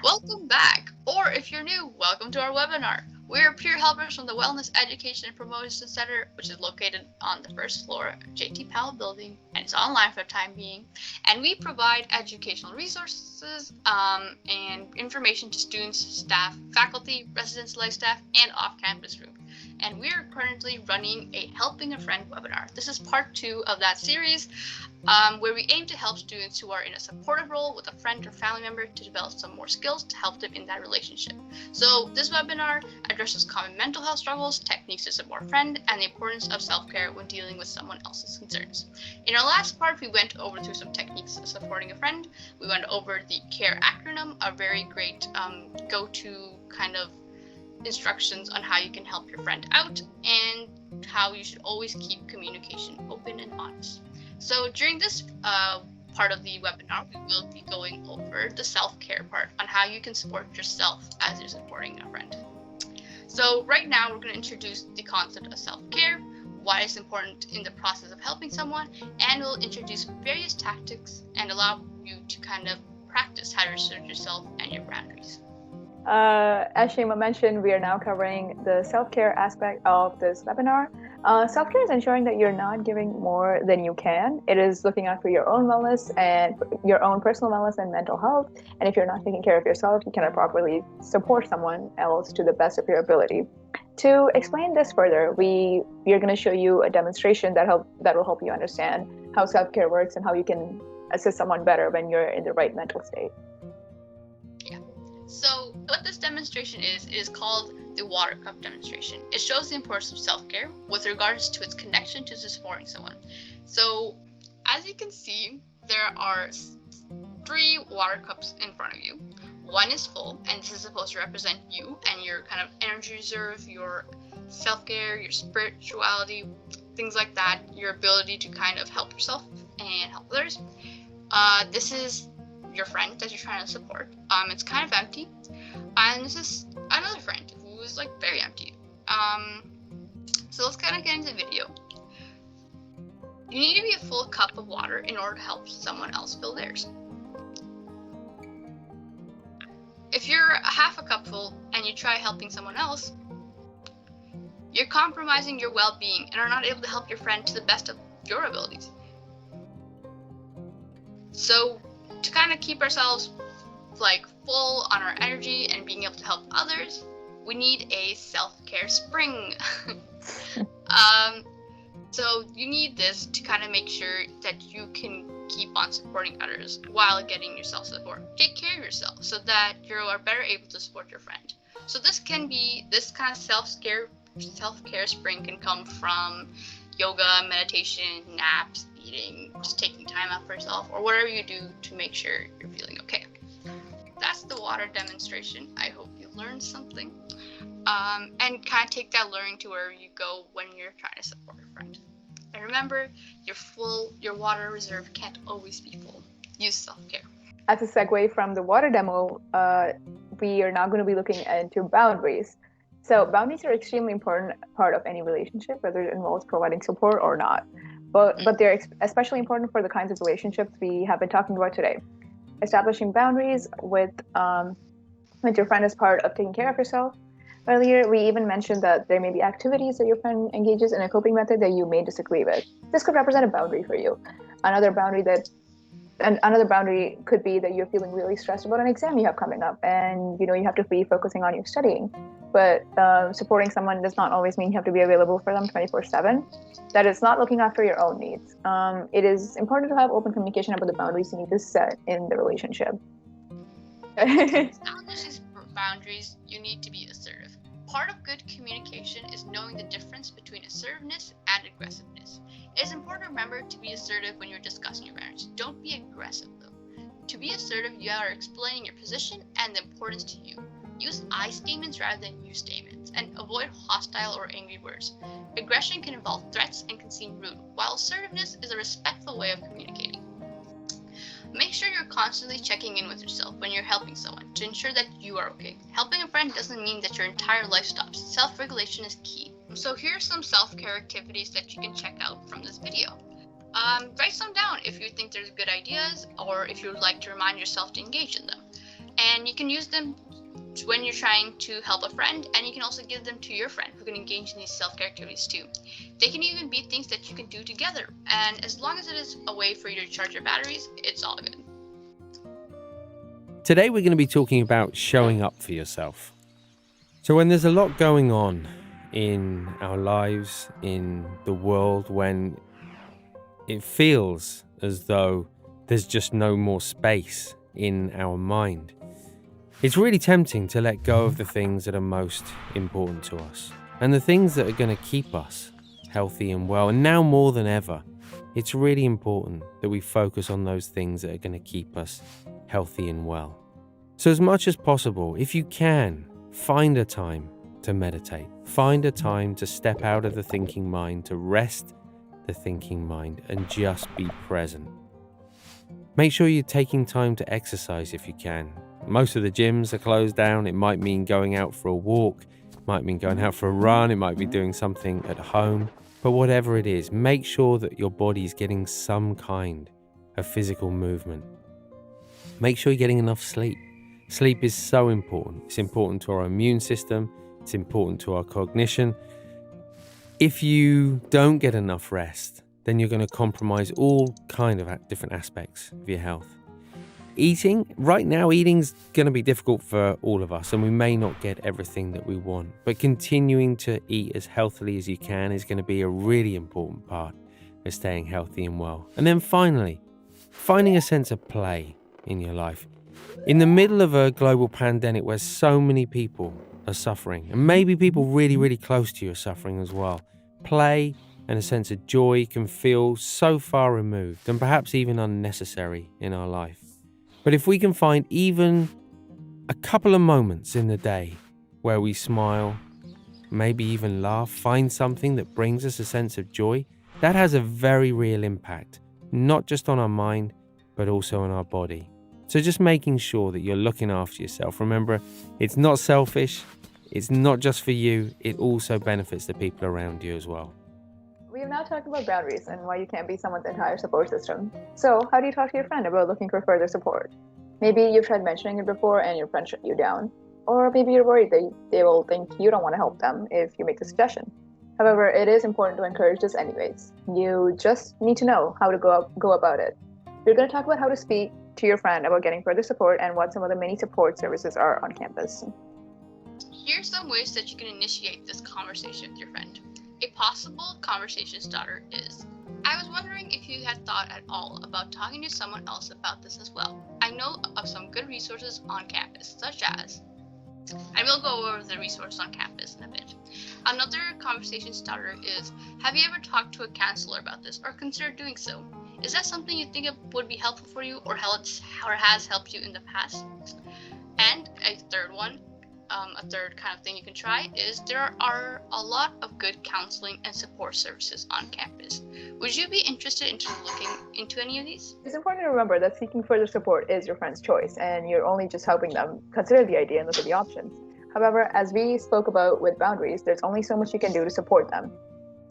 Welcome back, or if you're new, welcome to our webinar. We are peer helpers from the Wellness Education and Promotion Center, which is located on the first floor of JT Powell Building, and it's online for the time being. And we provide educational resources and information to students, staff, faculty, residents, life staff, and off-campus group. And we are currently running a Helping a Friend webinar. This is part 2 of that series, where we aim to help students who are in a supportive role with a friend or family member to develop some more skills to help them in that relationship. So this webinar addresses common mental health struggles, techniques to support a friend, and the importance of self-care when dealing with someone else's concerns. In our last part, we went over through some techniques of supporting a friend. We went over the CARE acronym, a very great go-to kind of instructions on how you can help your friend out, and how you should always keep communication open and honest. So during this part of the webinar, we will be going over the self-care part on how you can support yourself as you're supporting a friend. So right now we're going to introduce the concept of self-care, why it's important in the process of helping someone, and we'll introduce various tactics and allow you to kind of practice how to assert yourself and your boundaries. As Shima mentioned, we are now covering the self-care aspect of this webinar. Self-care is ensuring that you're not giving more than you can. It is looking out for your own wellness and your own personal wellness and mental health. And if you're not taking care of yourself, you cannot properly support someone else to the best of your ability. To explain this further, we are going to show you a demonstration that will help you understand how self-care works and how you can assist someone better when you're in the right mental state. So what this demonstration is called the water cup demonstration. It shows the importance of self-care with regards to its connection to supporting someone. So as you can see, there are 3 water cups in front of you. One is full, and this is supposed to represent you and your kind of energy reserve, your self-care, your spirituality, things like that, your ability to kind of help yourself and help others. This is your friend that you're trying to support. It's kind of empty, and this is another friend who is like very empty. So let's kind of get into the video. You need to be a full cup of water in order to help someone else fill theirs. If you're a half a cup full and you try helping someone else, you're compromising your well-being and are not able to help your friend to the best of your abilities. So to kind of keep ourselves like full on our energy and being able to help others, we need a self-care spring. So you need this to kind of make sure that you can keep on supporting others while getting yourself support. Take care of yourself so that you are better able to support your friend. So this kind of self-care spring can come from yoga, meditation, naps, eating, just taking time out for yourself, or whatever you do to make sure you're feeling okay. That's the water demonstration. I hope you learned something. And kind of take that learning to wherever you go when you're trying to support a friend. And remember, your water reserve can't always be full. Use self-care. As a segue from the water demo, we are now going to be looking into boundaries. So boundaries are extremely important part of any relationship, whether it involves providing support or not. But they're especially important for the kinds of relationships we have been talking about today. Establishing boundaries with your friend is part of taking care of yourself. Earlier, we even mentioned that there may be activities that your friend engages in a coping method that you may disagree with. This could represent a boundary for you. Another boundary could be that you're feeling really stressed about an exam you have coming up, and you have to be focusing on your studying. But supporting someone does not always mean you have to be available for them 24/7. That is not looking after your own needs. It is important to have open communication about the boundaries you need to set in the relationship. To establish these boundaries, you need to be assertive. Part of good communication is knowing the difference between assertiveness and aggressiveness. It is important to remember to be assertive when you're discussing your boundaries. Don't be aggressive though. To be assertive, you are explaining your position and the importance to you. Use I statements rather than you statements, and avoid hostile or angry words. Aggression can involve threats and can seem rude, while assertiveness is a respectful way of communicating. Make sure you're constantly checking in with yourself when you're helping someone to ensure that you are okay. Helping a friend doesn't mean that your entire life stops. Self-regulation is key. So here are some self-care activities that you can check out from this video. Write some down if you think there's good ideas or if you would like to remind yourself to engage in them. And you can use them when you're trying to help a friend, and you can also give them to your friend who can engage in these self-care activities too. They can even be things that you can do together, and as long as it is a way for you to charge your batteries, it's all good. Today we're going to be talking about showing up for yourself. So when there's a lot going on in our lives, in the world, when it feels as though there's just no more space in our mind, it's really tempting to let go of the things that are most important to us and the things that are going to keep us healthy and well. And now more than ever, it's really important that we focus on those things that are going to keep us healthy and well. So as much as possible, if you can, find a time to meditate. Find a time to step out of the thinking mind, to rest the thinking mind and just be present. Make sure you're taking time to exercise if you can. Most of the gyms are closed down. It might mean going out for a walk, it might mean going out for a run, it might be doing something at home. But whatever it is, make sure that your body's getting some kind of physical movement. Make sure you're getting enough sleep. Sleep is so important. It's important to our immune system. It's important to our cognition. If you don't get enough rest, then you're going to compromise all kind of different aspects of your health. Right now, eating's going to be difficult for all of us, and we may not get everything that we want. But continuing to eat as healthily as you can is going to be a really important part of staying healthy and well. And then finally, finding a sense of play in your life. In the middle of a global pandemic where so many people are suffering, and maybe people really, really close to you are suffering as well, play and a sense of joy can feel so far removed and perhaps even unnecessary in our life. But if we can find even a couple of moments in the day where we smile, maybe even laugh, find something that brings us a sense of joy, that has a very real impact, not just on our mind, but also on our body. So just making sure that you're looking after yourself. Remember, it's not selfish, it's not just for you, it also benefits the people around you as well. We have now talked about boundaries and why you can't be someone's entire support system. So, how do you talk to your friend about looking for further support? Maybe you've tried mentioning it before and your friend shut you down. Or maybe you're worried that they will think you don't want to help them if you make the suggestion. However, it is important to encourage this anyways. You just need to know how to go about it. We're going to talk about how to speak to your friend about getting further support and what some of the many support services are on campus. Here's some ways that you can initiate this conversation with your friend. A possible conversation starter is, I was wondering if you had thought at all about talking to someone else about this as well. I know of some good resources on campus, such as, I will go over the resources on campus in a bit. Another conversation starter is, have you ever talked to a counselor about this or considered doing so? Is that something you think would be helpful for you or has helped you in the past? And a third kind of thing you can try is there are a lot of good counseling and support services on campus. Would you be interested in looking into any of these? It's important to remember that seeking further support is your friend's choice, and you're only just helping them consider the idea and look at the options. However, as we spoke about with boundaries, there's only so much you can do to support them.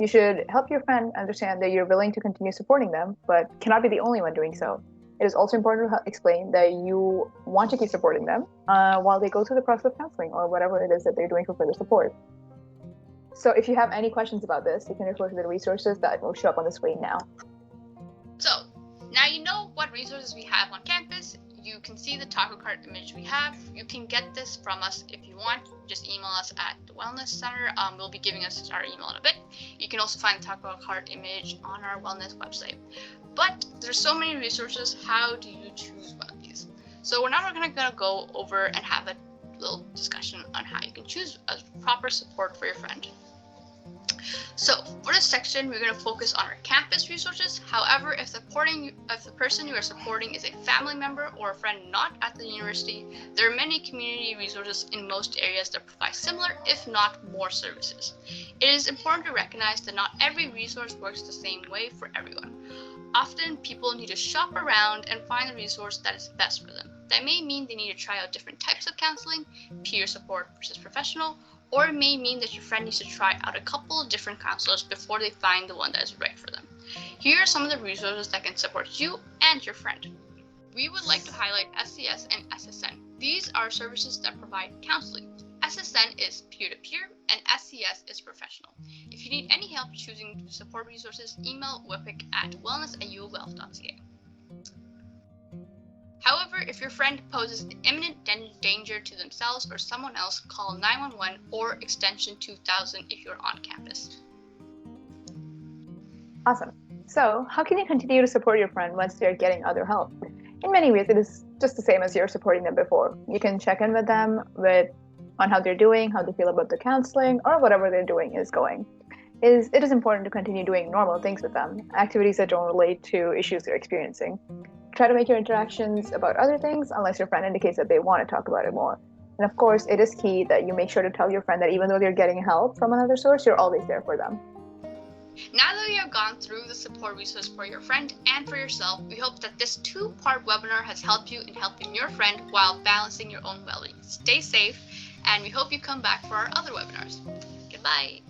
You should help your friend understand that you're willing to continue supporting them, but cannot be the only one doing so. It is also important to explain that you want to keep supporting them while they go through the process of counseling or whatever it is that they're doing for further support. So if you have any questions about this, you can refer to the resources that will show up on the screen now. So now you know what resources we have on campus. You can see the taco cart image we have. You can get this from us if you want. Just email us at the Wellness Center. We'll be giving us our email in a bit. You can also find the taco cart image on our wellness website. But there's so many resources. How do you choose one of these? So we're now going to go over and have a little discussion on how you can choose a proper support for your friend. So for this section, we're going to focus on our campus resources. However, if the person you are supporting is a family member or a friend not at the university, there are many community resources in most areas that provide similar, if not more, services. It is important to recognize that not every resource works the same way for everyone. Often, people need to shop around and find the resource that is best for them. That may mean they need to try out different types of counseling, peer support versus professional, or it may mean that your friend needs to try out a couple of different counselors before they find the one that is right for them. Here are some of the resources that can support you and your friend. We would like to highlight SCS and SSN. These are services that provide counseling. SSN is peer-to-peer and SCS is professional. If you need any help choosing support resources, email WIPIC at wellness@uofguelph.ca. However, if your friend poses imminent danger to themselves or someone else, call 911 or extension 2000 if you're on campus. Awesome. So, how can you continue to support your friend once they're getting other help? In many ways, it is just the same as you're supporting them before. You can check in with them on how they're doing, how they feel about the counseling, or whatever they're doing is going. It is important to continue doing normal things with them, activities that don't relate to issues they're experiencing. Try to make your interactions about other things unless your friend indicates that they want to talk about it more. And of course, it is key that you make sure to tell your friend that even though they're getting help from another source, you're always there for them. Now that we have gone through the support resource for your friend and for yourself, we hope that this 2-part webinar has helped you in helping your friend while balancing your own well-being. Stay safe, and we hope you come back for our other webinars. Goodbye.